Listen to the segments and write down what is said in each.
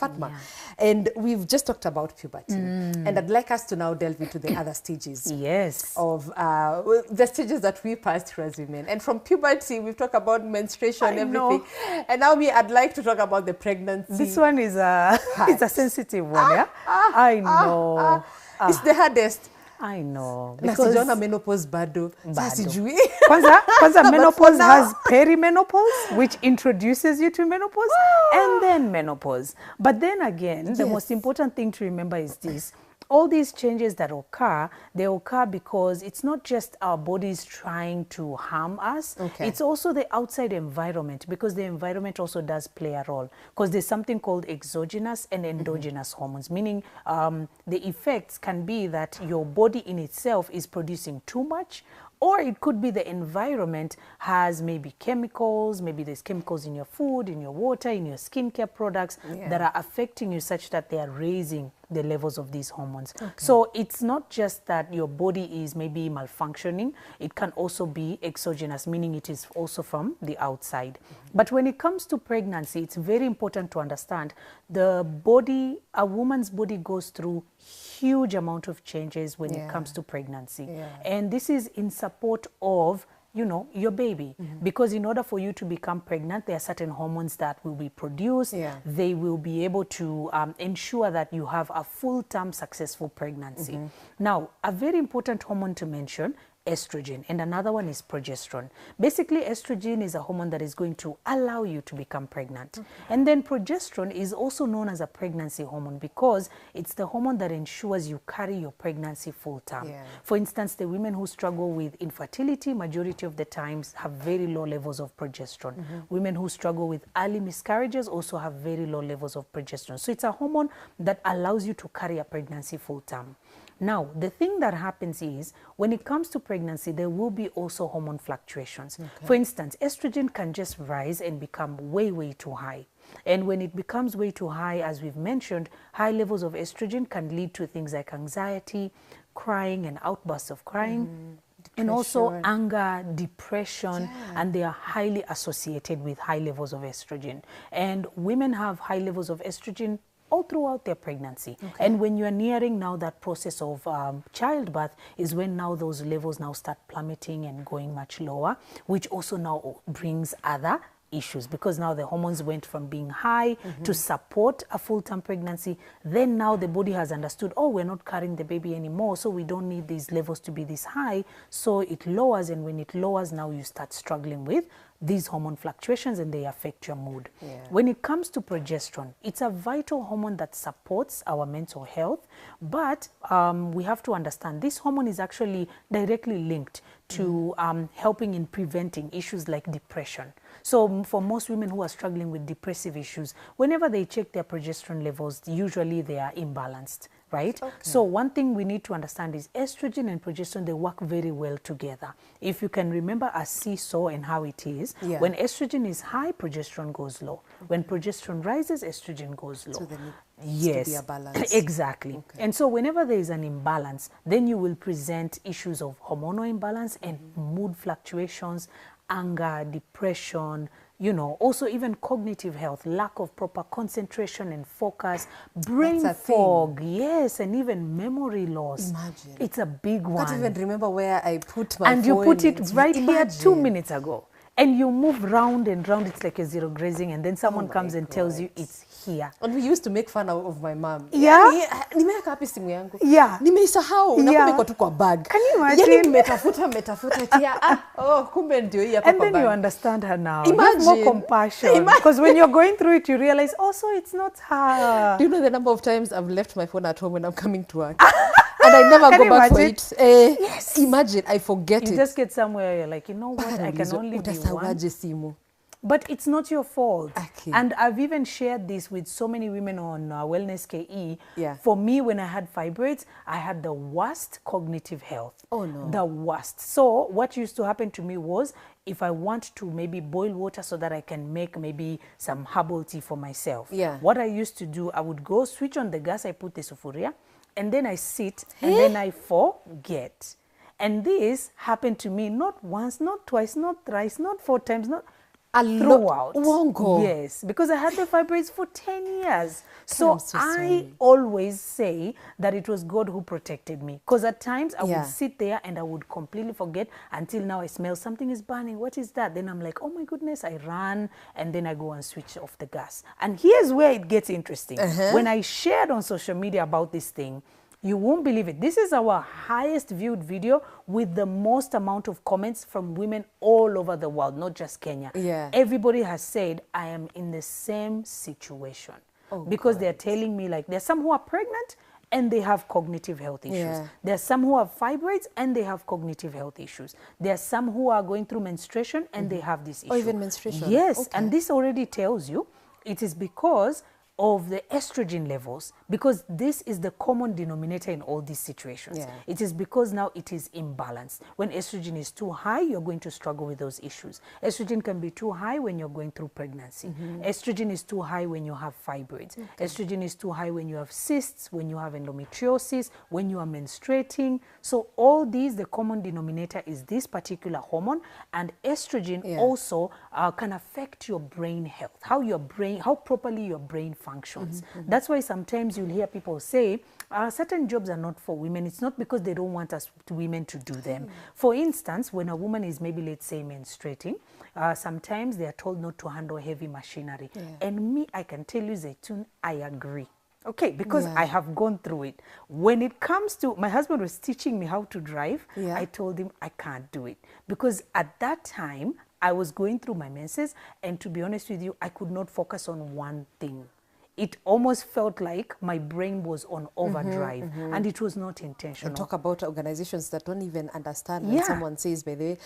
Fatma. And we've just talked about puberty. And I'd like us to now delve into the other stages. Yes. Of the stages that we pass through as women. And from puberty, we've talked about menstruation and everything. And now I'd like to talk about the pregnancy. This one is it's a sensitive one, yeah? I know. It's the hardest. I know. Because menopause bado. Kwanza menopause has perimenopause, which introduces you to menopause, and then menopause. But then again, the most important thing to remember is this. All these changes that occur, they occur because it's not just our bodies trying to harm us. It's also the outside environment, because the environment also does play a role. Because there's something called exogenous and endogenous hormones, meaning the effects can be that your body in itself is producing too much, or it could be the environment has maybe chemicals, maybe there's chemicals in your food, in your water, in your skincare products that are affecting you such that they are raising the levels of these hormones. So it's not just that your body is maybe malfunctioning, it can also be exogenous, meaning it is also from the outside. But when it comes to pregnancy, it's very important to understand the body, a woman's body goes through huge amount of changes when it comes to pregnancy. And this is in support of, you know, your baby. Because in order for you to become pregnant, there are certain hormones that will be produced. They will be able to ensure that you have a full-term successful pregnancy. Now, a very important hormone to mention, estrogen, and another one is progesterone. Basically, estrogen is a hormone that is going to allow you to become pregnant. And then progesterone is also known as a pregnancy hormone because it's the hormone that ensures you carry your pregnancy full term. For instance, the women who struggle with infertility, majority of the times have very low levels of progesterone. Women who struggle with early miscarriages also have very low levels of progesterone. So it's a hormone that allows you to carry a pregnancy full term. Now, the thing that happens is, when it comes to pregnancy, there will be also hormone fluctuations. For instance, estrogen can just rise and become way, way too high. And when it becomes way too high, as we've mentioned, high levels of estrogen can lead to things like anxiety, crying and outbursts of crying, and also anger, depression, and they are highly associated with high levels of estrogen. And women have high levels of estrogen all throughout their pregnancy. And when you are nearing now that process of childbirth is when now those levels now start plummeting and going much lower, which also now brings other issues, because now the hormones went from being high to support a full-term pregnancy. Then now the body has understood, oh, we're not carrying the baby anymore, so we don't need these levels to be this high. So it lowers, and when it lowers, now you start struggling with these hormone fluctuations, and they affect your mood. When it comes to progesterone, it's a vital hormone that supports our mental health, but we have to understand this hormone is actually directly linked to helping in preventing issues like depression. So for most women who are struggling with depressive issues, whenever they check their progesterone levels, usually they are imbalanced, right? So one thing we need to understand is estrogen and progesterone, they work very well together. If you can remember a seesaw and how it is, when estrogen is high, progesterone goes low. When progesterone rises, estrogen goes low. So there needs to be a balance. Exactly. And so whenever there is an imbalance, then you will present issues of hormonal imbalance and mood fluctuations, anger, depression, you know, also even cognitive health, lack of proper concentration and focus, brain fog, and even memory loss. Imagine. It's a big one. I can't even remember where I put my phone. And you put it right here 2 minutes ago. And you move round and round, it's like a zero grazing, and then someone comes and tells you it's here. And we used to make fun of my mom. Nimeweka wapi simu yangu? Nimeisahau. Nakumbe tu kwa bag. Can you imagine? Yani nimetafuta tia. Kumbe ndio hii hapa and kwa then bag. You understand her now. Imagine. You have more compassion. Because when you're going through it, you realize, also, it's not her. Do you know the number of times I've left my phone at home when I'm coming to work? And I never go back for it. Yes. Imagine, I forget it. You just get somewhere, you're like, you know what, I can only be one. But it's not your fault. And I've even shared this with so many women on WellnessKE. For me, when I had fibroids, I had the worst cognitive health. Oh, no. The worst. So what used to happen to me was, if I want to maybe boil water so that I can make maybe some herbal tea for myself, what I used to do, I would go switch on the gas, I put the sufuria, and then I sit, and then I forget. And this happened to me not once, not twice, not thrice, not 4 times, not throughout. Wongo. Yes, because I had the fibroids for 10 years. So, so I sorry. always say that it was God who protected me. Because at times I would sit there and I would completely forget until now I smell something is burning. What is that? Then I'm like, oh my goodness, I run and then I go and switch off the gas. And here's where it gets interesting. When I shared on social media about this thing, you won't believe it. This is our highest viewed video with the most amount of comments from women all over the world, not just Kenya. Yeah. Everybody has said, I am in the same situation. Because they're telling me, like, there's some who are pregnant and they have cognitive health issues. Yeah. There's some who have fibroids and they have cognitive health issues. There's some who are going through menstruation and they have this issue. Or even menstruation. Yes, and this already tells you it is because of the estrogen levels, because this is the common denominator in all these situations. Yeah. It is because now it is imbalanced. When estrogen is too high, you're going to struggle with those issues. Estrogen can be too high when you're going through pregnancy. Estrogen is too high when you have fibroids. Estrogen is too high when you have cysts, when you have endometriosis, when you are menstruating. So all these, the common denominator is this particular hormone, and estrogen also can affect your brain health, how properly your brain functions. That's why sometimes you'll hear people say certain jobs are not for women. It's not because they don't want us women to do them. For instance, when a woman is maybe, let's say, menstruating, sometimes they are told not to handle heavy machinery. And me, I can tell you, Zaitun, I agree. Okay, because I have gone through it. When it comes to, my husband was teaching me how to drive, I told him I can't do it. Because at that time, I was going through my menses, and to be honest with you, I could not focus on one thing. It almost felt like my brain was on overdrive, and it was not intentional. And talk about organizations that don't even understand when someone says, by the way,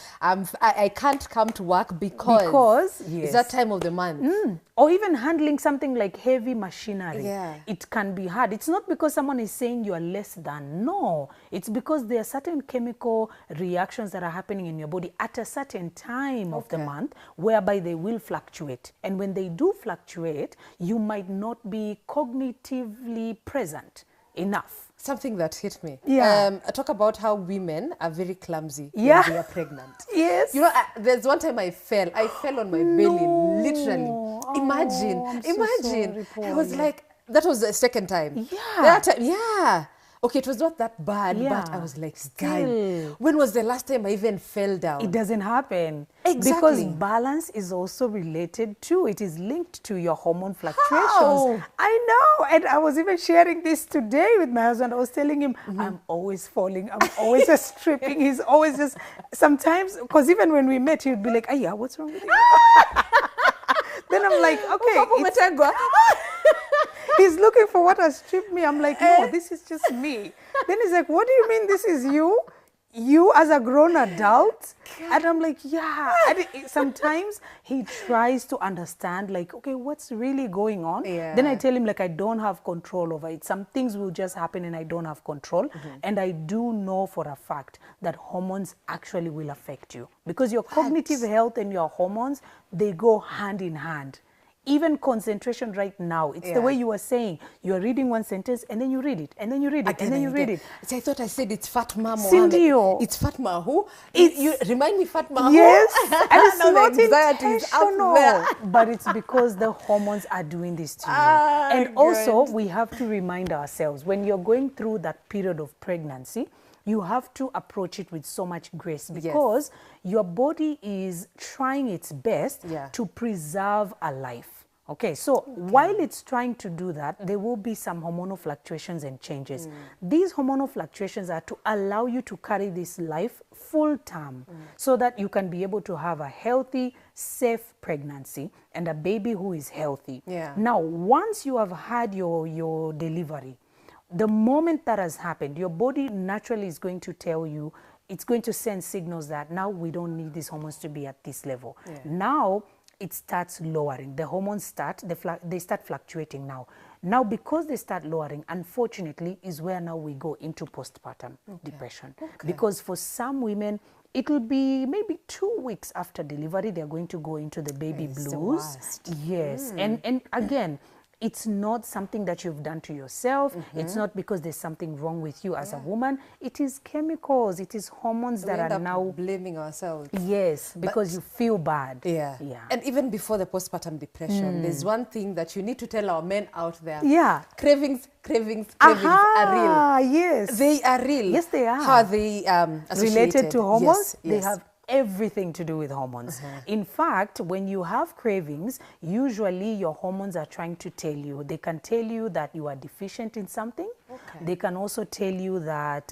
I can't come to work because it's that time of the month. Or even handling something like heavy machinery. It can be hard. It's not because someone is saying you are less than. No, it's because there are certain chemical reactions that are happening in your body at a certain time of the month, whereby they will fluctuate. And when they do fluctuate, you might not be cognitively present enough. Something that hit me. I talk about how women are very clumsy when they are pregnant. You know, there's one time I fell on my belly, literally. Imagine. So sorry, I was like, that was the second time. That time, okay, it was not that bad, but I was like, guys, when was the last time I even fell down? It doesn't happen. Exactly. Because balance is also related to, it is linked to your hormone fluctuations. How? I know. And I was even sharing this today with my husband. I was telling him, I'm always falling. I'm always just tripping. He's always just, sometimes, because even when we met, he'd be like, Aya, what's wrong with you? Then I'm like, okay. He's looking for what has tripped me. I'm like, no, this is just me. Then he's like, what do you mean this is you? You as a grown adult? And I'm like, yeah. And sometimes he tries to understand, like, okay, what's really going on? Then I tell him, like, I don't have control over it. Some things will just happen and I don't have control. And I do know for a fact that hormones actually will affect you. Because your cognitive health and your hormones, they go hand in hand. Even concentration right now, it's the way you were saying. You are reading one sentence and then you read it, and then you read it, and then you read it. So I thought I said it's Fatma Mohammed. It's Fatma who? You remind me Fatma who? Yes, and it's not intentional, but it's because the hormones are doing this to you. And also, we have to remind ourselves, when you're going through that period of pregnancy, you have to approach it with so much grace, because your body is trying its best to preserve a life. Okay, so while it's trying to do that, there will be some hormonal fluctuations and changes. These hormonal fluctuations are to allow you to carry this life full term, so that you can be able to have a healthy, safe pregnancy and a baby who is healthy. Now, once you have had your delivery, the moment that has happened, your body naturally is going to tell you, it's going to send signals that now we don't need these hormones to be at this level. Now it starts lowering. The hormones start fluctuating now. Now, because they start lowering, unfortunately, is where now we go into postpartum depression. Because for some women, it will be maybe 2 weeks after delivery, they're going to go into the baby blues. And again, It's not something that you've done to yourself. It's not because there's something wrong with you as a woman. It is chemicals. It is hormones that are now blaming ourselves. Yes, because you feel bad. Yeah. And even before the postpartum depression, there's one thing that you need to tell our men out there. Yeah. Cravings are real. Yes. They are real. Yes, they are. How are they related to hormones? Yes. They have everything to do with hormones. In fact, when you have cravings, usually your hormones are trying to tell you. They can tell you that you are deficient in something. They can also tell you that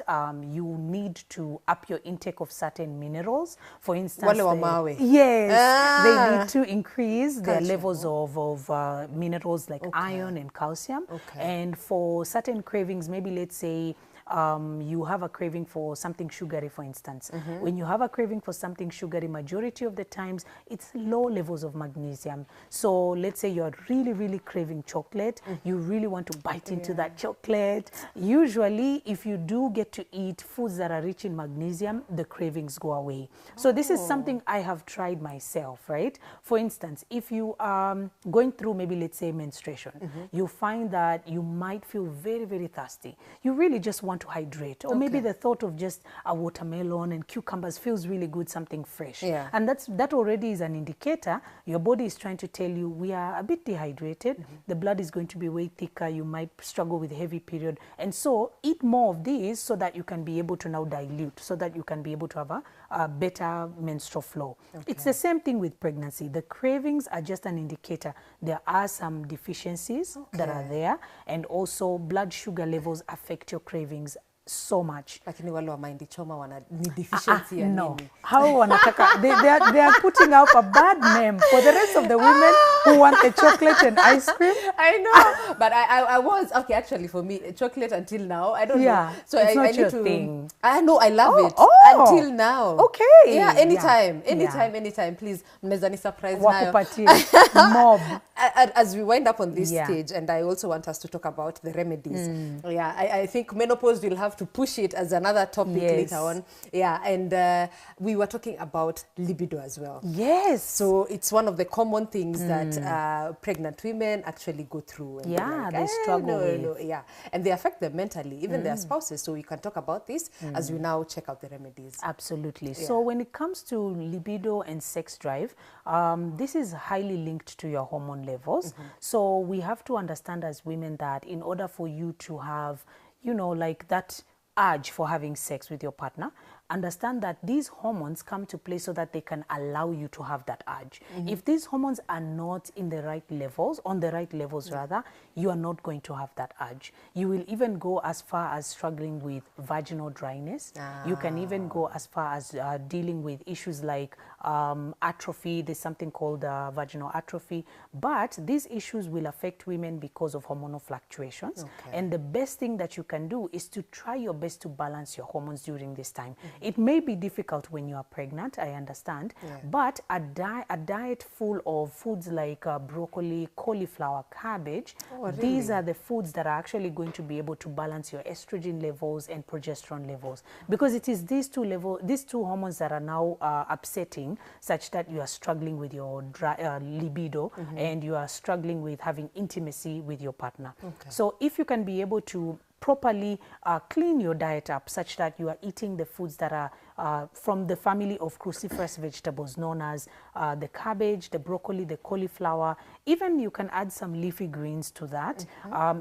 you need to up your intake of certain minerals. For instance, they need to increase their levels of minerals like iron and calcium. And for certain cravings, maybe let's say you have a craving for something sugary, for instance. When you have a craving for something sugary, majority of the times it's low levels of magnesium. So let's say you're really craving chocolate, you really want to bite into that chocolate. Usually if you do get to eat foods that are rich in magnesium, the cravings go away. So this is something I have tried myself, right? For instance, if you are going through maybe let's say menstruation, you find that you might feel very thirsty. You really just want to hydrate, or maybe the thought of just a watermelon and cucumbers feels really good, something fresh. And that already is an indicator. Your body is trying to tell you we are a bit dehydrated. The blood is going to be way thicker. You might struggle with heavy period, and so eat more of these so that you can be able to now dilute, so that you can be able to have a better menstrual flow. It's the same thing with pregnancy. The cravings are just an indicator. There are some deficiencies that are there, and also blood sugar levels affect your cravings so much. Lakini wale wa mahindi choma wana ni deficiency ya no. nini? How wanataka, they are putting out a bad name for the rest of the women who want the chocolate and ice cream. I know, but I was, okay, actually for me, chocolate until now, I don't know. So it's not I need your to, thing. I know, I love it. Until now. Okay. Yeah, anytime, please, mnezani surprise nayo. Mob. As we wind up on this stage, and I also want us to talk about the remedies. I think menopause will have to push it as another topic later on. And we were talking about libido as well. Yes. So it's one of the common things that pregnant women actually go through. And they struggle with. And they affect them mentally, even their spouses. So we can talk about this as we now check out the remedies. Absolutely. So when it comes to libido and sex drive, this is highly linked to your hormone levels. So we have to understand as women that in order for you to have, you know, like that urge for having sex with your partner, understand that these hormones come to play so that they can allow you to have that urge. If these hormones are not in the right levels, rather, you are not going to have that urge. You will even go as far as struggling with vaginal dryness. You can even go as far as dealing with issues like atrophy. There's something called vaginal atrophy. But these issues will affect women because of hormonal fluctuations. And the best thing that you can do is to try your best to balance your hormones during this time. It may be difficult when you are pregnant, I understand, but a diet full of foods like broccoli, cauliflower, cabbage, these are the foods that are actually going to be able to balance your estrogen levels and progesterone levels, because it is these two hormones that are now upsetting, such that you are struggling with your libido and you are struggling with having intimacy with your partner. So if you can be able to properly clean your diet up such that you are eating the foods that are from the family of cruciferous vegetables known as the cabbage, the broccoli, the cauliflower. Even you can add some leafy greens to that.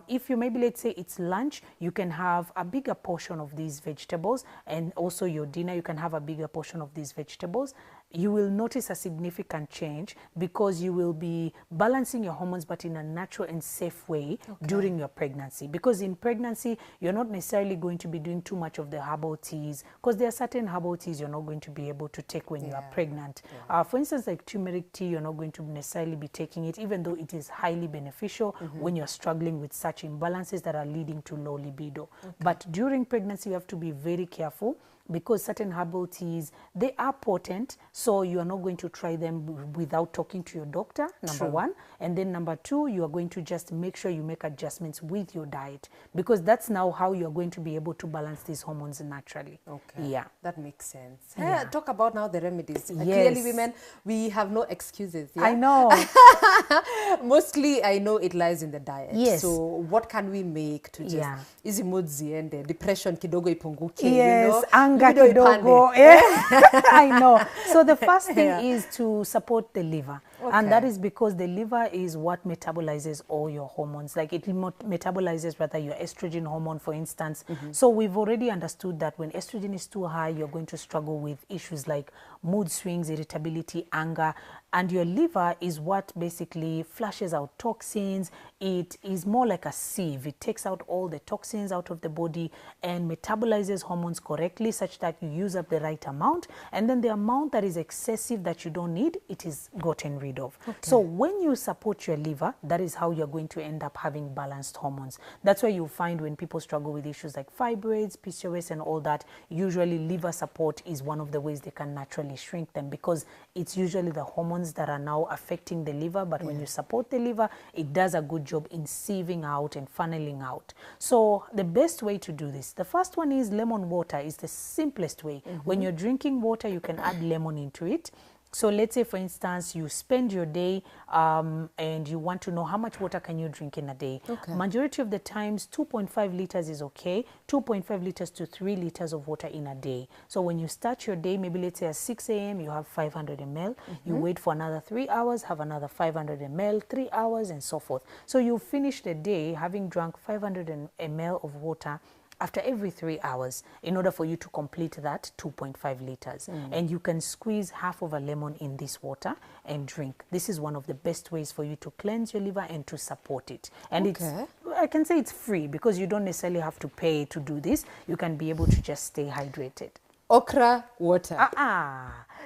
If you maybe, let's say it's lunch, you can have a bigger portion of these vegetables, and also your dinner, you can have a bigger portion of these vegetables. You will notice a significant change because you will be balancing your hormones, but in a natural and safe way during your pregnancy. Because in pregnancy, you're not necessarily going to be doing too much of the herbal teas, because there are certain herbal teas you're not going to be able to take when you are pregnant. For instance, like turmeric tea, you're not going to necessarily be taking it, even though it is highly beneficial when you're struggling with such imbalances that are leading to low libido. But during pregnancy, you have to be very careful because certain herbal teas, they are potent, so you are not going to try them without talking to your doctor, number one. And then number two, you are going to just make sure you make adjustments with your diet, because that's now how you are going to be able to balance these hormones naturally. Okay. Yeah. That makes sense. Yeah. Talk about now the remedies. Yes. Clearly, women, we have no excuses. Yeah? I know. Mostly, I know it lies in the diet. Yes. So what can we make to just easy mood ziende, depression kidogo ipunguke, yes, you know? anger kidogo. I know. So the first thing is to support the liver. Okay. And that is because the liver is what metabolizes all your hormones. Like it metabolizes rather your estrogen hormone, for instance. So we've already understood that when estrogen is too high, you're going to struggle with issues like mood swings, irritability, anger. And your liver is what basically flushes out toxins. It is more like a sieve. It takes out all the toxins out of the body and metabolizes hormones correctly such that you use up the right amount. And then the amount that is excessive that you don't need, it is gotten rid of. Okay. So when you support your liver, that is how you're going to end up having balanced hormones. That's why you find when people struggle with issues like fibroids, PCOS and all that, usually liver support is one of the ways they can naturally shrink them, because it's usually the hormones that are now affecting the liver. But when you support the liver, it does a good job in sieving out and funneling out. So the best way to do this, the first one is lemon water is the simplest way. When you're drinking water, you can add lemon into it. So let's say, for instance, you spend your day and you want to know how much water can you drink in a day. Okay. Majority of the times, 2.5 liters is okay. 2.5 liters to 3 liters of water in a day. So when you start your day, maybe let's say at 6 a.m., you have 500 ml. You wait for another 3 hours, have another 500 ml, 3 hours, and so forth. So you finish the day having drunk 500 ml of water after every 3 hours in order for you to complete that 2.5 liters. And you can squeeze half of a lemon in this water and drink. This is one of the best ways for you to cleanse your liver and to support it. And it's, I can say it's free because you don't necessarily have to pay to do this. You can be able to just stay hydrated. Okra water.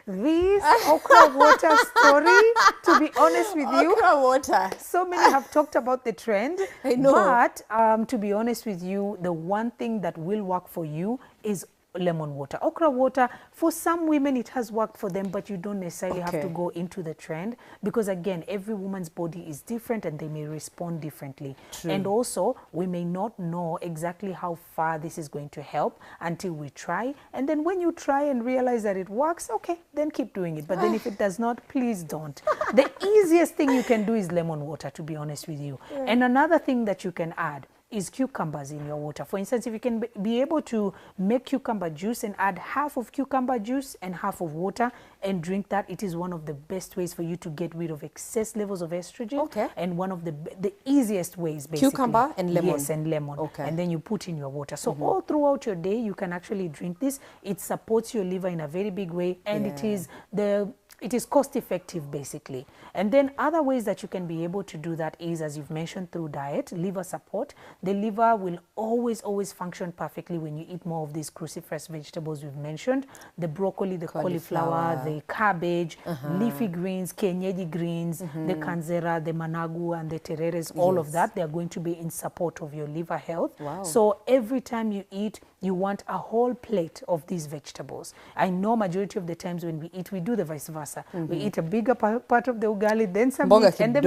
This okra water story, to be honest with you, okra water. So many have talked about the trend. I know. But to be honest with you, the one thing that will work for you is lemon water. Okra water, for some women it has worked for them, but you don't necessarily have to go into the trend, because again, every woman's body is different and they may respond differently. True. And also we may not know exactly how far this is going to help until we try. And then when you try and realize that it works, okay, then keep doing it. But then if it does not, please don't. The easiest thing you can do is lemon water, to be honest with you. And another thing that you can add is cucumbers in your water. For instance, if you can be able to make cucumber juice and add half of cucumber juice and half of water and drink that, it is one of the best ways for you to get rid of excess levels of estrogen. Okay. And one of the easiest ways, basically. Cucumber and lemon. Yes, and lemon. Okay. And then you put in your water. So all throughout your day, you can actually drink this. It supports your liver in a very big way, and it is cost effective, basically. And then other ways that you can be able to do that is, as you've mentioned, through diet, liver support. The liver will always function perfectly when you eat more of these cruciferous vegetables we've mentioned. The broccoli, the cauliflower, the cabbage, leafy greens, kienyeji greens, the kanzera, the managu, and the tereres, all of that, they are going to be in support of your liver health. Wow. So every time you eat, you want a whole plate of these vegetables. I know majority of the times when we eat, we do the vice versa. We eat a bigger part of the ugali, then some meat, and then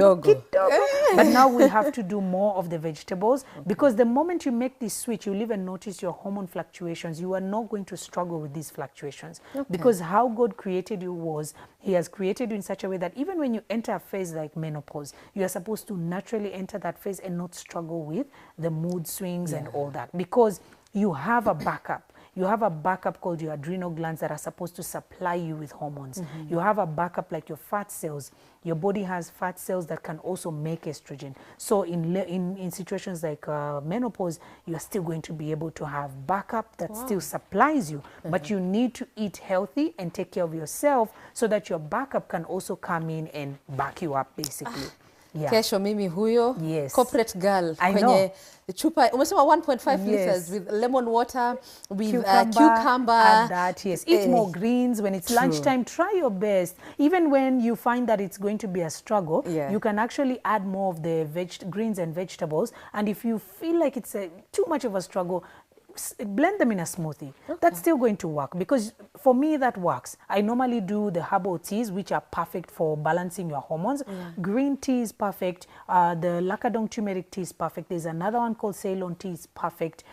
but now we have to do more of the vegetables, because the moment you make this switch, you'll even notice your hormone fluctuations. You are not going to struggle with these fluctuations, because how God created you was, He has created you in such a way that even when you enter a phase like menopause, you are supposed to naturally enter that phase and not struggle with the mood swings and all that, because you have a backup. You have a backup called your adrenal glands that are supposed to supply you with hormones. You have a backup like your fat cells. Your body has fat cells that can also make estrogen. So in situations like menopause, you are still going to be able to have backup that still supplies you. But you need to eat healthy and take care of yourself so that your backup can also come in and back you up, basically. Kesho mimi huyo, corporate girl, kwenye chupa, umesema 1.5 liters with lemon water, with cucumber. Add that, eat more greens. When it's lunchtime, try your best. Even when you find that it's going to be a struggle, you can actually add more of the greens and vegetables. And if you feel like it's too much of a struggle, blend them in a smoothie. That's still going to work, because for me that works. I normally do the herbal teas, which are perfect for balancing your hormones. Green tea is perfect. The Lakadong turmeric tea is perfect. There's another one called Ceylon tea is perfect.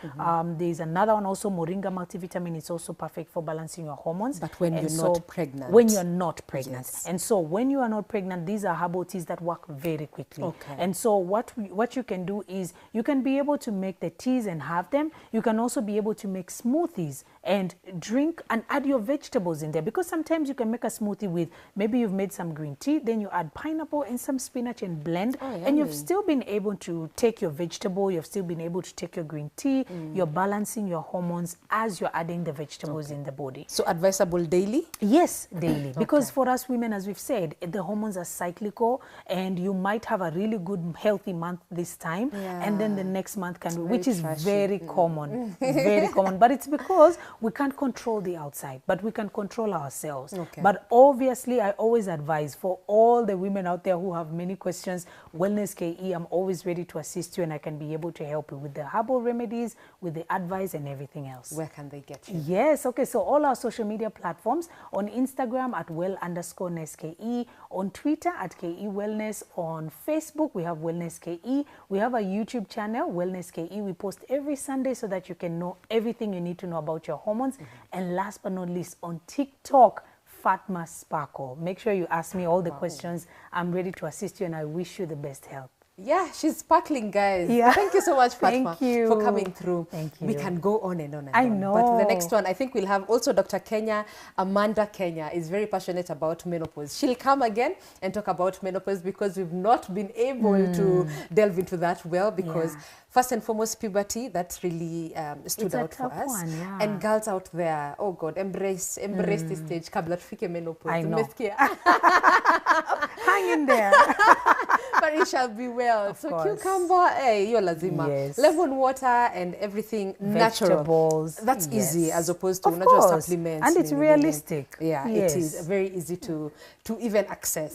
There's another one also, Moringa multivitamin, is also perfect for balancing your hormones. But when you're not pregnant. When you're not pregnant. Yes. And so when you are not pregnant, these are herbal teas that work very quickly. And so what you can do is you can be able to make the teas and have them. You can also be able to make smoothies and drink and add your vegetables in there, because sometimes you can make a smoothie with, maybe you've made some green tea, then you add pineapple and some spinach and blend, and you've still been able to take your vegetable, you've still been able to take your green tea, you're balancing your hormones as you're adding the vegetables in the body. So advisable daily? Yes, daily. Because for us women, as we've said, the hormones are cyclical, and you might have a really good healthy month this time, and then the next month can be, which is very common, very common. But it's because we can't control the outside, but we can control ourselves. But obviously, I always advise for all the women out there who have many questions, WellnessKE, I'm always ready to assist you, and I can be able to help you with the herbal remedies, with the advice and everything else. Where can they get you? Yes, okay, so all our social media platforms, on Instagram at well_NessKE, on Twitter at KE Wellness, on Facebook we have WellnessKE, we have a YouTube channel, WellnessKE. We post every Sunday so that you can know everything you need to know about your hormones. And last but not least, on TikTok, Fatma Sparkle. Make sure you ask me all the questions. I'm ready to assist you, and I wish you the best health. Yeah, she's sparkling, guys. Thank you so much, Fatma, for coming through. Thank you. We can go on and on and I on. know. But the next one, I think we'll have also Dr. Kenya. Amanda Kenya is very passionate about menopause. She'll come again and talk about menopause, because we've not been able to delve into that well, because first and foremost, puberty, that really stood out for us. And girls out there, oh God, embrace this stage. Kabla tufike menopause. I know. Hang in there. But it shall be well. So cucumber, you're lazima. Lemon water and everything natural. Vegetables. That's easy, as opposed to natural supplements. And it's realistic. Yeah, it is very easy to even access.